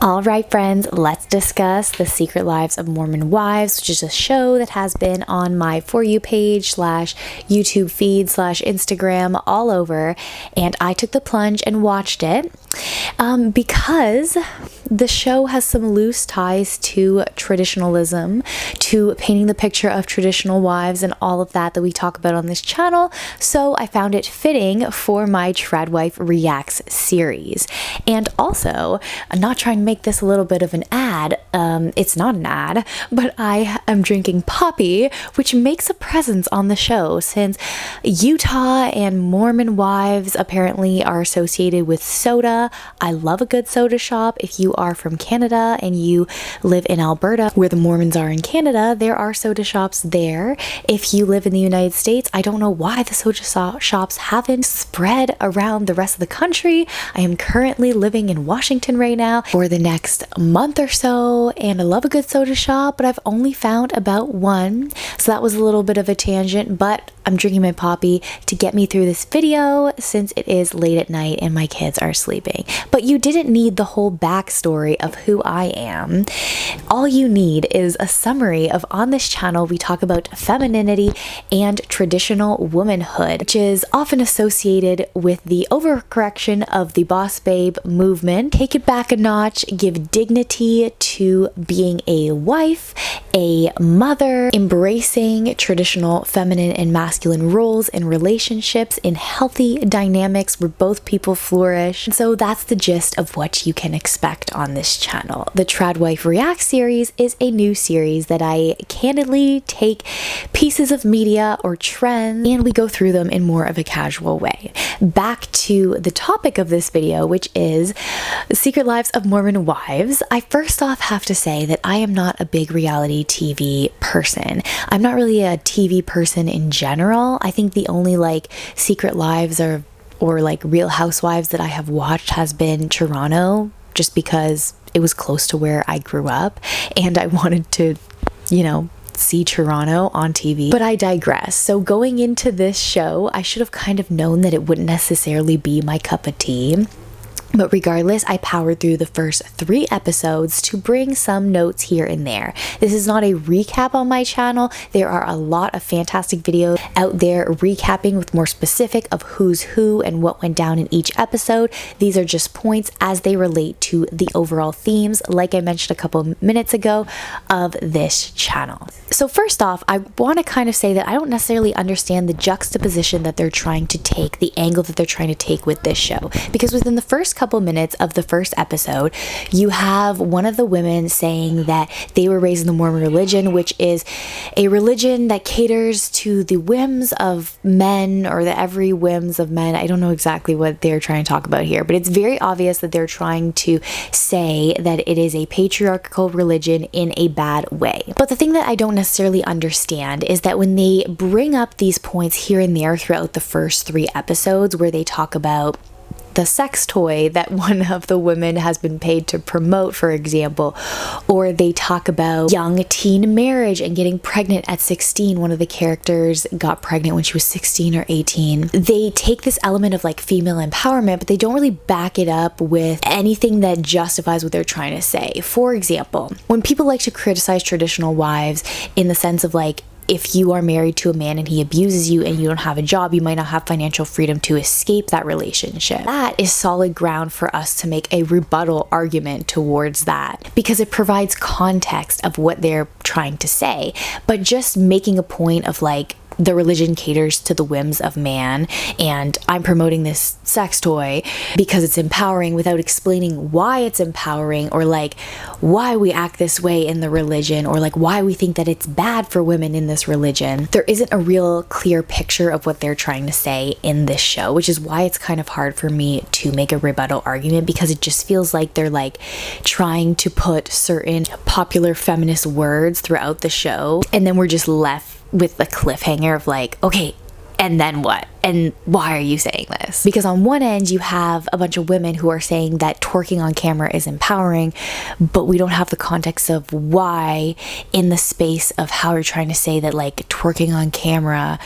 All right, friends, let's discuss The Secret Lives of Mormon Wives, which is a show that has been on my For You page / YouTube feed / Instagram all over, and I took the plunge and watched it because the show has some loose ties to traditionalism, to painting the picture of traditional wives and all of that we talk about on this channel, so I found it fitting for my Trad Wife Reacts series. And also, I'm not trying to make this a little bit of an ad, it's not an ad, but I am drinking Poppy, which makes a presence on the show since Utah and Mormon wives apparently are associated with soda. I love a good soda shop. If you are from Canada and you live in Alberta, where the Mormons are in Canada, there are soda shops there. If you live in the United States, I don't know why the soda shops haven't spread around the rest of the country. I am currently living in Washington right now for the next month or so, and I love a good soda shop, but I've only found about one. So that was a little bit of a tangent, but I'm drinking my Poppy to get me through this video since it is late at night and my kids are sleeping. But you didn't need the whole backstory of who I am. All you need is a summary of, on this channel, we talk about femininity and traditional womanhood, which is often associated with the overcorrection of the boss babe movement. Take it back a notch, give dignity to being a wife, a mother, embracing traditional feminine and masculine roles in relationships, in healthy dynamics where both people flourish. And so that's the gist of what you can expect on this channel. The Trad Wife React series is a new series that I candidly take pieces of media or trends and we go through them in more of a casual way. Back to the topic of this video, which is The Secret Lives of Mormon Wives. I first off have to say that I am not a big reality TV person. I'm not really a TV person in general. I think the only Secret Lives or Real Housewives that I have watched has been Toronto, just because it was close to where I grew up and I wanted to, see Toronto on TV. But I digress. So going into this show, I should have kind of known that it wouldn't necessarily be my cup of tea. But regardless, I powered through the first 3 episodes to bring some notes here and there. This is not a recap on my channel. There are a lot of fantastic videos out there recapping with more specific of who's who and what went down in each episode. These are just points as they relate to the overall themes, like I mentioned a couple minutes ago, of this channel. So first off, I want to kind of say that I don't necessarily understand the juxtaposition that they're trying to take, the angle that they're trying to take with this show. Because within the first couple minutes of the first episode, you have one of the women saying that they were raised in the Mormon religion, which is a religion that caters to the whims of men, or the every whims of men. I don't know exactly what they're trying to talk about here, but it's very obvious that they're trying to say that it is a patriarchal religion in a bad way. But the thing that I don't necessarily understand is that when they bring up these points here and there throughout the first 3 episodes, where they talk about the sex toy that one of the women has been paid to promote, for example, or they talk about young teen marriage and getting pregnant at 16. One of the characters got pregnant when she was 16 or 18. They take this element of female empowerment, but they don't really back it up with anything that justifies what they're trying to say. For example, when people like to criticize traditional wives in the sense of if you are married to a man and he abuses you and you don't have a job, you might not have financial freedom to escape that relationship. That is solid ground for us to make a rebuttal argument towards that, because it provides context of what they're trying to say. But just making a point of the religion caters to the whims of man, and I'm promoting this sex toy because it's empowering, without explaining why it's empowering, or why we act this way in the religion, or why we think that it's bad for women in this religion. There isn't a real clear picture of what they're trying to say in this show, which is why it's kind of hard for me to make a rebuttal argument, because it just feels like they're trying to put certain popular feminist words throughout the show, and then we're just left with the cliffhanger of okay, and then what? And why are you saying this? Because on one end, you have a bunch of women who are saying that twerking on camera is empowering, but we don't have the context of why in the space of how you're trying to say that twerking on camera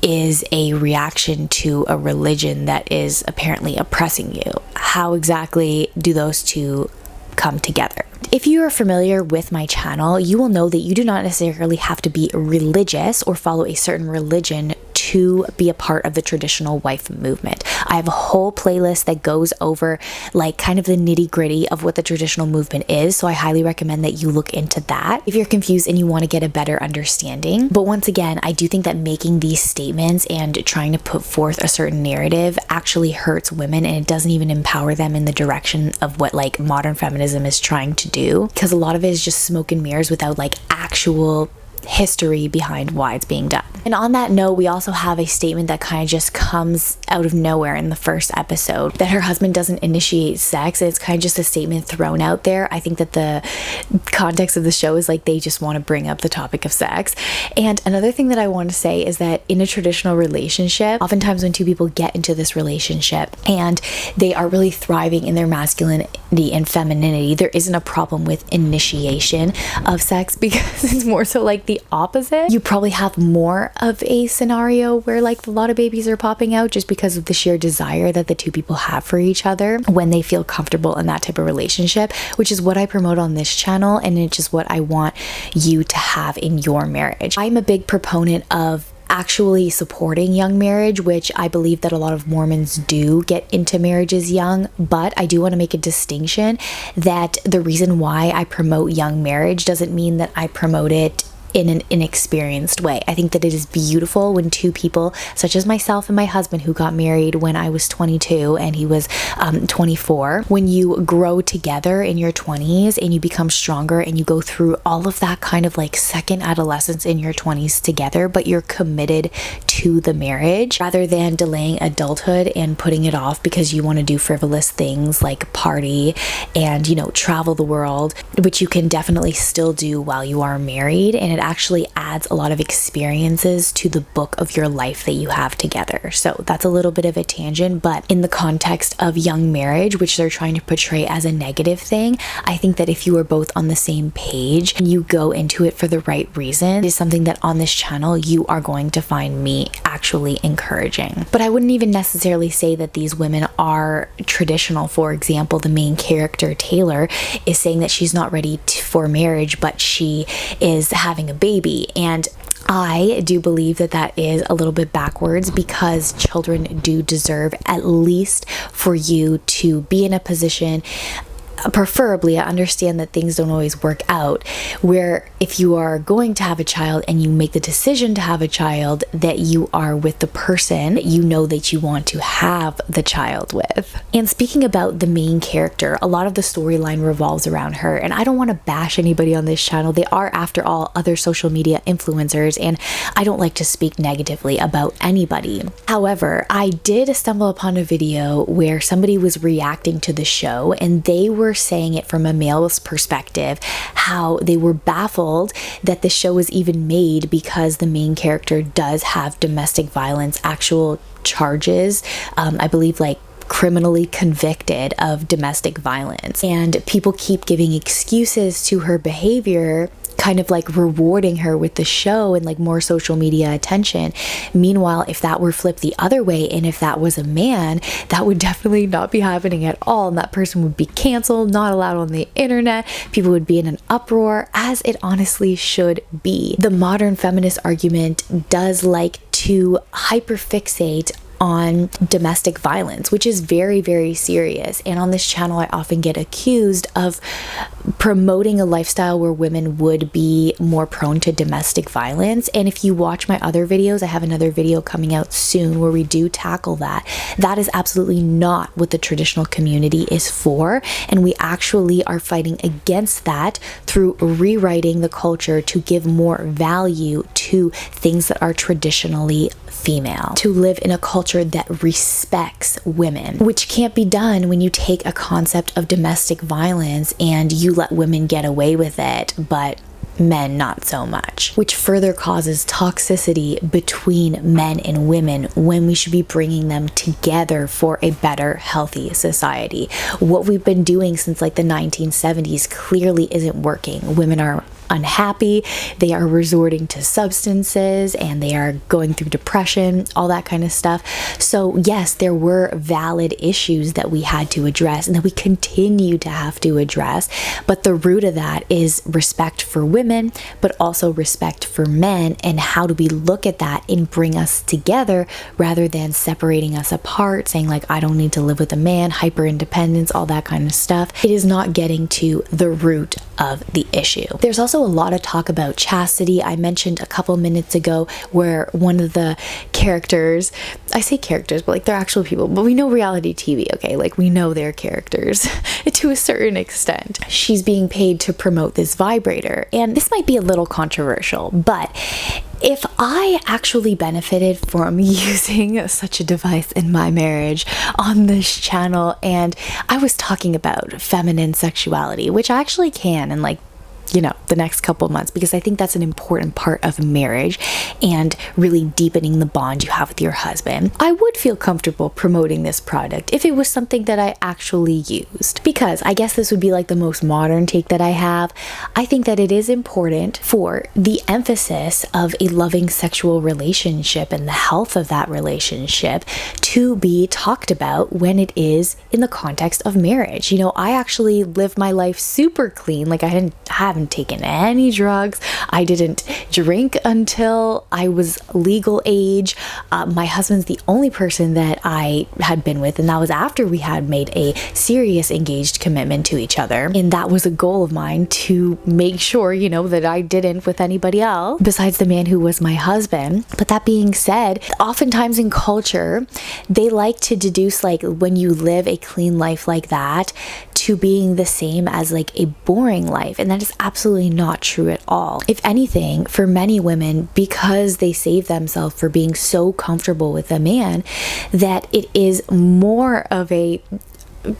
is a reaction to a religion that is apparently oppressing you. How exactly do those two come together. If you are familiar with my channel, you will know that you do not necessarily have to be religious or follow a certain religion to be a part of the traditional wife movement. I have a whole playlist that goes over like kind of the nitty-gritty of what the traditional movement is, so I highly recommend that you look into that if you're confused and you want to get a better understanding. But once again, I do think that making these statements and trying to put forth a certain narrative actually hurts women, and it doesn't even empower them in the direction of what like modern feminism is trying to do, because a lot of it is just smoke and mirrors without like actual history behind why it's being done. And on that note, we also have a statement that kind of just comes out of nowhere in the first episode, that her husband doesn't initiate sex, and it's kind of just a statement thrown out there. I think that the context of the show is like they just want to bring up the topic of sex. And another thing that I want to say is that in a traditional relationship, oftentimes when two people get into this relationship and they are really thriving in their masculinity and femininity, there isn't a problem with initiation of sex, because it's more so like the opposite. You probably have more of a scenario where like a lot of babies are popping out just because of the sheer desire that the two people have for each other when they feel comfortable in that type of relationship, which is what I promote on this channel, and it's just what I want you to have in your marriage. I'm a big proponent of actually supporting young marriage, which I believe that a lot of Mormons do get into marriages young, but I do want to make a distinction that the reason why I promote young marriage doesn't mean that I promote it in an inexperienced way. I think that it is beautiful when two people, such as myself and my husband, who got married when I was 22 and he was 24, when you grow together in your 20s and you become stronger and you go through all of that kind of like second adolescence in your 20s together, but you're committed to the marriage rather than delaying adulthood and putting it off because you want to do frivolous things like party and, you know, travel the world, which you can definitely still do while you are married. And it actually adds a lot of experiences to the book of your life that you have together. So that's a little bit of a tangent, but in the context of young marriage, which they're trying to portray as a negative thing, I think that if you are both on the same page and you go into it for the right reason, it is something that on this channel you are going to find me actually encouraging. But I wouldn't even necessarily say that these women are traditional. For example, the main character, Taylor, is saying that she's not ready for marriage, but she is having a baby. And I do believe that that is a little bit backwards, because children do deserve at least for you to be in a position, preferably, I understand that things don't always work out, where if you are going to have a child and you make the decision to have a child, that you are with the person that you know that you want to have the child with. And speaking about the main character, a lot of the storyline revolves around her, and I don't want to bash anybody on this channel. They are, after all, other social media influencers, and I don't like to speak negatively about anybody. However, I did stumble upon a video where somebody was reacting to the show, and they were saying it from a male's perspective, how they were baffled that the show was even made because the main character does have domestic violence, actual charges, I believe like criminally convicted of domestic violence. And people keep giving excuses to her behavior, kind of like rewarding her with the show and like more social media attention. Meanwhile, if that were flipped the other way, and if that was a man, that would definitely not be happening at all, and that person would be canceled, not allowed on the internet. People would be in an uproar, as it honestly should be. The modern feminist argument does like to hyperfixate on domestic violence, which is very, very serious. And on this channel, I often get accused of promoting a lifestyle where women would be more prone to domestic violence. And if you watch my other videos, I have another video coming out soon where we do tackle that. That is absolutely not what the traditional community is for. And we actually are fighting against that through rewriting the culture to give more value to things that are traditionally female, to live in a culture that respects women, which can't be done when you take a concept of domestic violence and you let women get away with it, but men not so much, which further causes toxicity between men and women when we should be bringing them together for a better, healthy society. What we've been doing since like the 1970s clearly isn't working. Women are unhappy, they are resorting to substances, and they are going through depression, all that kind of stuff. So yes, there were valid issues that we had to address and that we continue to have to address, but the root of that is respect for women, but also respect for men, and how do we look at that and bring us together rather than separating us apart, saying like, I don't need to live with a man, hyper independence, all that kind of stuff. It is not getting to the root of the issue. There's also a lot of talk about chastity. I mentioned a couple minutes ago where one of the characters, I say characters, but like they're actual people, but we know reality TV, okay? Like we know they're characters to a certain extent. She's being paid to promote this vibrator, and this might be a little controversial, but if I actually benefited from using such a device in my marriage on this channel, and I was talking about feminine sexuality, which I actually can, and like, you know, the next couple months, because I think that's an important part of marriage and really deepening the bond you have with your husband, I would feel comfortable promoting this product if it was something that I actually used. Because I guess this would be like the most modern take that I have. I think that it is important for the emphasis of a loving sexual relationship and the health of that relationship to be talked about when it is in the context of marriage. You know, I actually live my life super clean. Like I haven't taken any drugs. I didn't drink until I was legal age. My husband's the only person that I had been with, and that was after we had made a serious engaged commitment to each other. And that was a goal of mine, to make sure, you know, that I didn't with anybody else besides the man who was my husband. But that being said, oftentimes in culture, they like to deduce like when you live a clean life like that to being the same as like a boring life, and that is absolutely not true at all. If anything, for many women, because they save themselves for being so comfortable with a man, that it is more of a,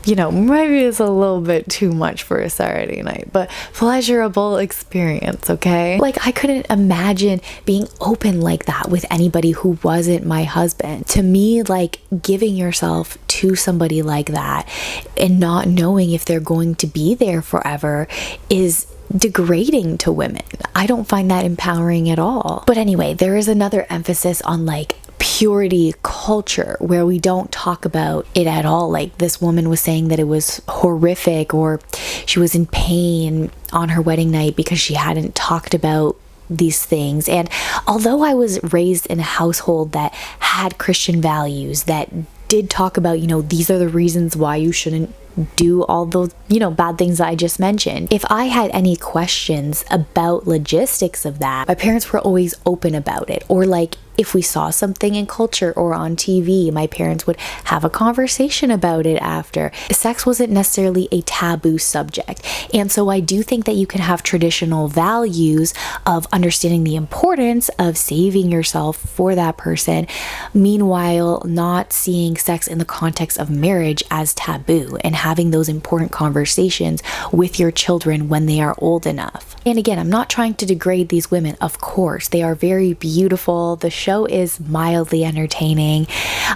you know, maybe it's a little bit too much for a Saturday night, but pleasurable experience, okay? Like I couldn't imagine being open like that with anybody who wasn't my husband. To me, like giving yourself to somebody like that and not knowing if they're going to be there forever is degrading to women. I don't find that empowering at all. But anyway, there is another emphasis on like purity culture where we don't talk about it at all. Like this woman was saying that it was horrific, or she was in pain on her wedding night because she hadn't talked about these things. And although I was raised in a household that had Christian values, that did talk about, you know, these are the reasons why you shouldn't do all those, you know, bad things that I just mentioned. If I had any questions about logistics of that, my parents were always open about it. Or like if we saw something in culture or on TV, my parents would have a conversation about it after. Sex wasn't necessarily a taboo subject. And so I do think that you can have traditional values of understanding the importance of saving yourself for that person, meanwhile not seeing sex in the context of marriage as taboo, and having those important conversations with your children when they are old enough. And again, I'm not trying to degrade these women. Of course, they are very beautiful. The show is mildly entertaining.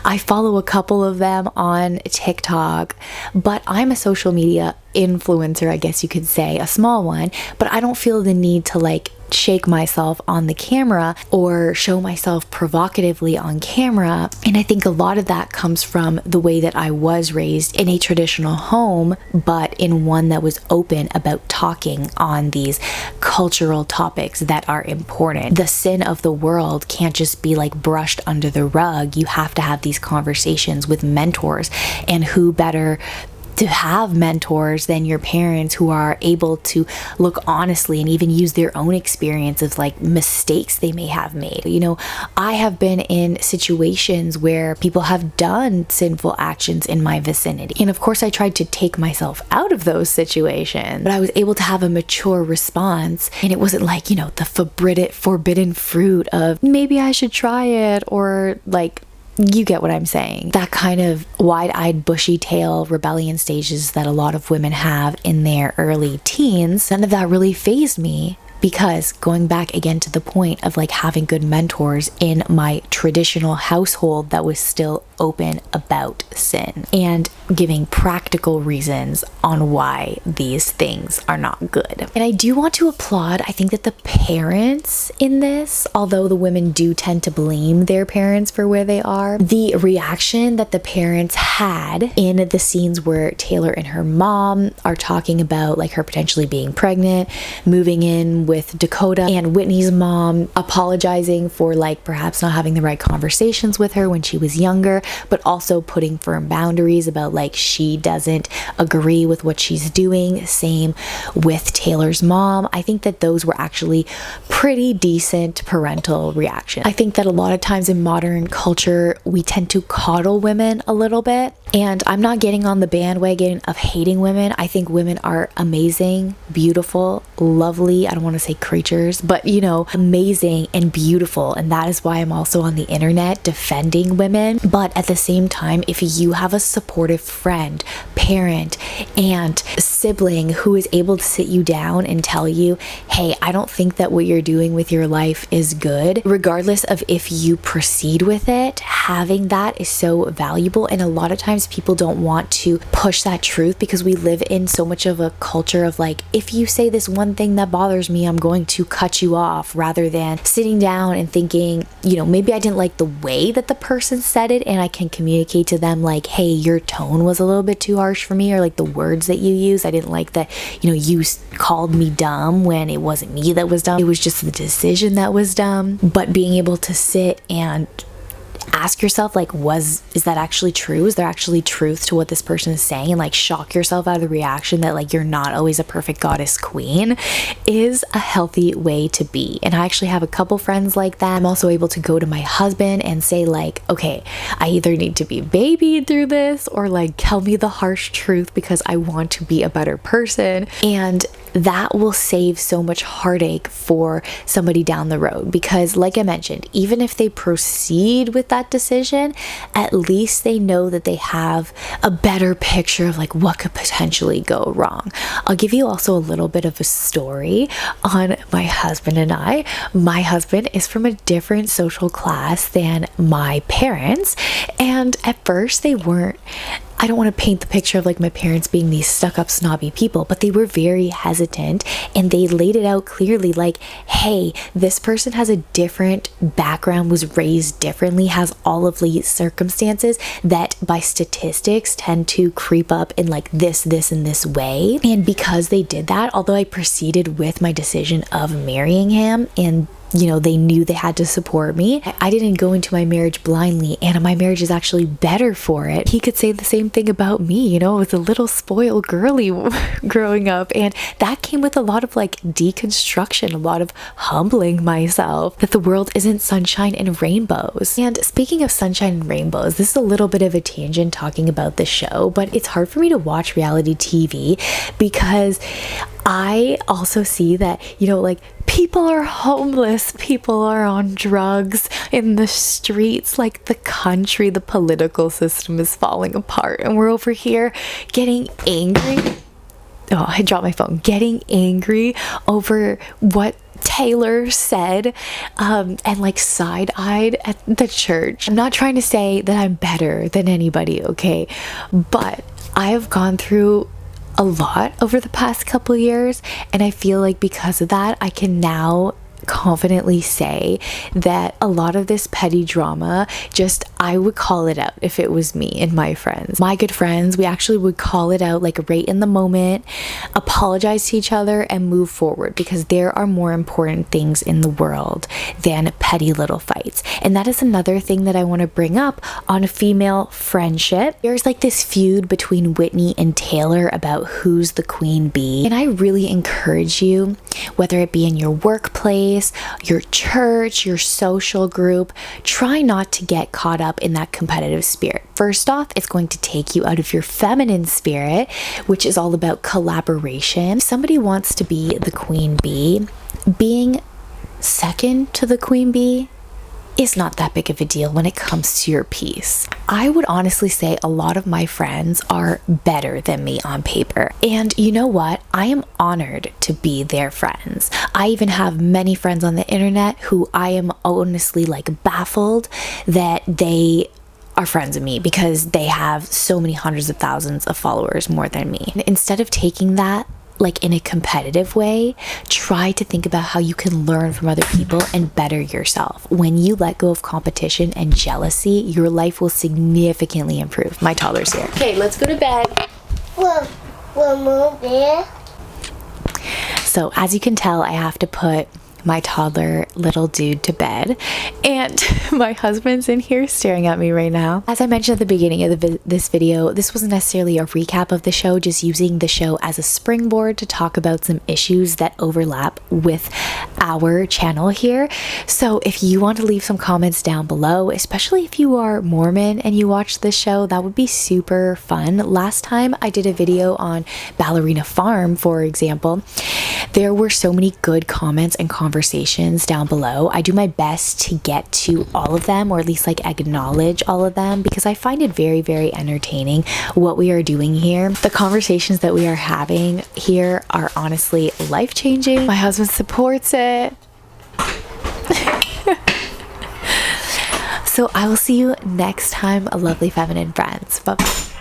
I follow a couple of them on TikTok, but I'm a social media influencer, I guess you could say, a small one, but I don't feel the need to like shake myself on the camera or show myself provocatively on camera. And I think a lot of that comes from the way that I was raised in a traditional home, but in one that was open about talking on these cultural topics that are important. The sin of the world can't just be like brushed under the rug. You have to have these conversations with mentors, and who better to have mentors than your parents, who are able to look honestly and even use their own experience of like mistakes they may have made. You know, I have been in situations where people have done sinful actions in my vicinity. And of course I tried to take myself out of those situations, but I was able to have a mature response. And it wasn't like, you know, the forbidden fruit of maybe I should try it, or like, you get what I'm saying. That kind of wide-eyed, bushy-tail rebellion stages that a lot of women have in their early teens, none of that really fazed me, because going back again to the point of like having good mentors in my traditional household that was still open about sin and giving practical reasons on why these things are not good. And I do want to applaud, I think that the parents in this, although the women do tend to blame their parents for where they are, the reaction that the parents had in the scenes where Taylor and her mom are talking about like her potentially being pregnant, moving in with Dakota, and Whitney's mom apologizing for like perhaps not having the right conversations with her when she was younger, but also putting firm boundaries about like she doesn't agree with what she's doing. Same with Taylor's mom. I think that those were actually pretty decent parental reactions. I think that a lot of times in modern culture, we tend to coddle women a little bit. And I'm not getting on the bandwagon of hating women. I think women are amazing, beautiful, lovely. I don't want to say creatures, but you know, amazing and beautiful. And that is why I'm also on the internet defending women. But at the same time, if you have a supportive friend, parent, aunt, sibling who is able to sit you down and tell you, hey, I don't think that what you're doing with your life is good, regardless of if you proceed with it, having that is so valuable. And a lot of times people don't want to push that truth because we live in so much of a culture of like, if you say this one thing that bothers me, I'm going to cut you off, rather than sitting down and thinking, you know, maybe I didn't like the way that the person said it and I can communicate to them like, hey, your tone was a little bit too harsh for me, or like the words that you use, I didn't like that, you know, you called me dumb when it wasn't me that was dumb, it was just the decision that was dumb. But being able to sit and ask yourself like, is that actually true? Is there actually truth to what this person is saying? And like shock yourself out of the reaction that like you're not always a perfect goddess queen is a healthy way to be. And I actually have a couple friends like that. I'm also able to go to my husband and say like, okay, I either need to be babied through this or like tell me the harsh truth because I want to be a better person. And that will save so much heartache for somebody down the road, because like I mentioned, even if they proceed with that decision, at least they know that they have a better picture of like what could potentially go wrong. I'll give you also a little bit of a story on my husband and I. My husband is from a different social class than my parents, and at first they weren't, I don't want to paint the picture of like my parents being these stuck-up snobby people, but they were very hesitant and they laid it out clearly like, hey, this person has a different background, was raised differently, has all of these circumstances that by statistics tend to creep up in like this and this way. And because they did that, although I proceeded with my decision of marrying him and you know, they knew they had to support me, I didn't go into my marriage blindly, and my marriage is actually better for it. He could say the same thing about me, you know, I was a little spoiled girly growing up, and that came with a lot of like deconstruction, a lot of humbling myself that the world isn't sunshine and rainbows. And speaking of sunshine and rainbows, this is a little bit of a tangent talking about the show, but it's hard for me to watch reality TV because I also see that, you know, like people are homeless, people are on drugs in the streets, like the country, the political system is falling apart, and we're over here getting angry. Oh, I dropped my phone. Getting angry over what Taylor said and like side-eyed at the church. I'm not trying to say that I'm better than anybody, okay? But I have gone through a lot over the past couple years, and I feel like because of that I can now confidently say that a lot of this petty drama, just I would call it out if it was me and my friends. My good friends, we actually would call it out like right in the moment, apologize to each other and move forward, because there are more important things in the world than petty little fights. And that is another thing that I want to bring up on female friendship. There's like this feud between Whitney and Taylor about who's the queen bee, and I really encourage you, whether it be in your workplace, your church, your social group, try not to get caught up in that competitive spirit. First off, it's going to take you out of your feminine spirit, which is all about collaboration. If somebody wants to be the queen bee, being second to the queen bee is not that big of a deal when it comes to your piece. I would honestly say a lot of my friends are better than me on paper. And you know what? I am honored to be their friends. I even have many friends on the internet who I am honestly like baffled that they are friends with me because they have so many hundreds of thousands of followers more than me. Instead of taking that like in a competitive way, try to think about how you can learn from other people and better yourself. When you let go of competition and jealousy, your life will significantly improve. My toddler's here. Okay, let's go to bed. One more there. So as you can tell, I have to put my toddler little dude to bed, and my husband's in here staring at me right now. As I mentioned at the beginning of this video, this wasn't necessarily a recap of the show, just using the show as a springboard to talk about some issues that overlap with our channel here. So if you want to leave some comments down below, especially if you are Mormon and you watch this show, that would be super fun. Last time I did a video on Ballerina Farm, for example, there were so many good comments and conversations down below. I do my best to get to all of them, or at least like acknowledge all of them, because I find it very, very entertaining what we are doing here. The conversations that we are having here are honestly life-changing. My husband supports it. So I will see you next time, lovely feminine friends. Bye-bye.